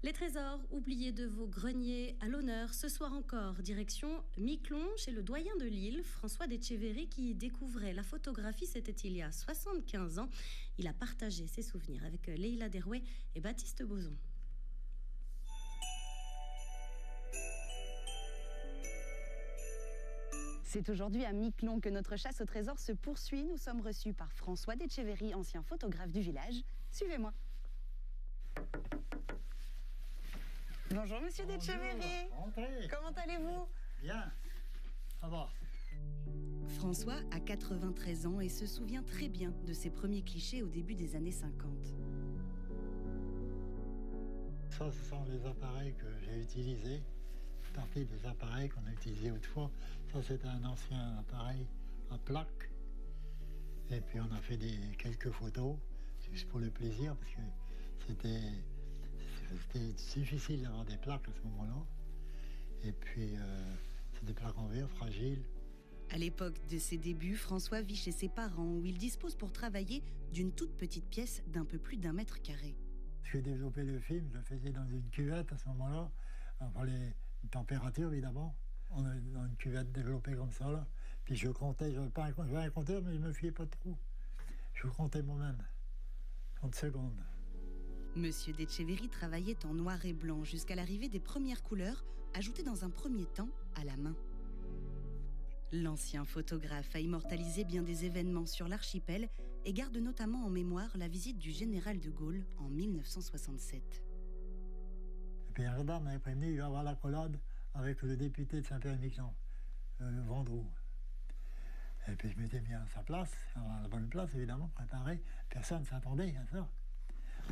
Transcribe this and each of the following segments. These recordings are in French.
Les trésors oubliés de vos greniers à l'honneur ce soir encore. Direction Miquelon, chez le doyen de Lille, François d'Etcheverry, qui découvrait la photographie. C'était il y a 75 ans. Il a partagé ses souvenirs avec Leïla Derouet et Baptiste Bozon. C'est aujourd'hui à Miquelon que notre chasse au trésor se poursuit. Nous sommes reçus par François d'Etcheverry, ancien photographe du village. Suivez-moi. Bonjour Monsieur d'Etcheverry. Entrez. Comment allez-vous? Bien, ça va. François a 93 ans et se souvient très bien de ses premiers clichés au début des années 50. Ça, ce sont les appareils que j'ai utilisés. Partie des appareils qu'on a utilisés autrefois. Ça, c'est un ancien appareil à plaque. Et puis on a fait quelques photos, juste pour le plaisir, parce que c'était difficile d'avoir des plaques à ce moment-là. Et puis, c'est des plaques en verre, fragiles. À l'époque de ses débuts, François vit chez ses parents où il dispose pour travailler d'une toute petite pièce d'un peu plus d'1 mètre carré. J'ai développé le film, je le faisais dans une cuvette à ce moment-là, pour les températures évidemment. On a dans une cuvette développée comme ça, là. Puis je comptais, j'avais un compteur, mais je me fiais pas trop. Je comptais moi-même, 30 secondes. Monsieur d'Etcheverry travaillait en noir et blanc jusqu'à l'arrivée des premières couleurs, ajoutées dans un premier temps à la main. L'ancien photographe a immortalisé bien des événements sur l'archipel et garde notamment en mémoire la visite du général de Gaulle en 1967. Et puis un gendarme m'avait prévenu, il va avoir l'accolade avec le député de Saint-Pierre-et-Miquelon, Vendroux. Et puis je m'étais mis à sa place, à la bonne place évidemment, préparé. Personne ne s'attendait à ça.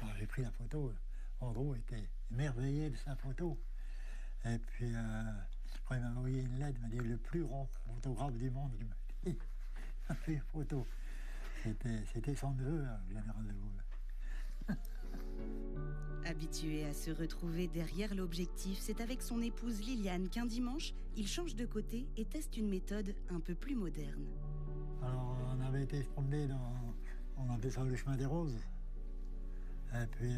Alors j'ai pris la photo, Vendroux était émerveillé de sa photo. Et puis, après, il m'a envoyé une lettre, il m'a dit le plus grand photographe du monde. Il m'a dit, il a fait une photo. C'était son neveu, le général de Gaulle. Habitué à se retrouver derrière l'objectif, c'est avec son épouse Liliane qu'un dimanche, il change de côté et teste une méthode un peu plus moderne. Alors, on avait été se promener on appelait ça le chemin des roses. Et puis,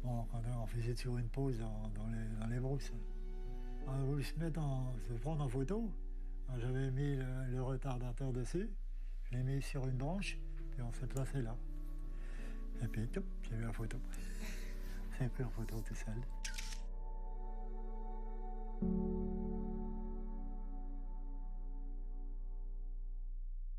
bon, on faisait sur une pause dans les brousses. On a voulu se prendre en photo. J'avais mis le retardateur dessus, je l'ai mis sur une branche, puis on s'est placé là. Et puis, j'ai vu la photo. J'ai pris en photo tout seul.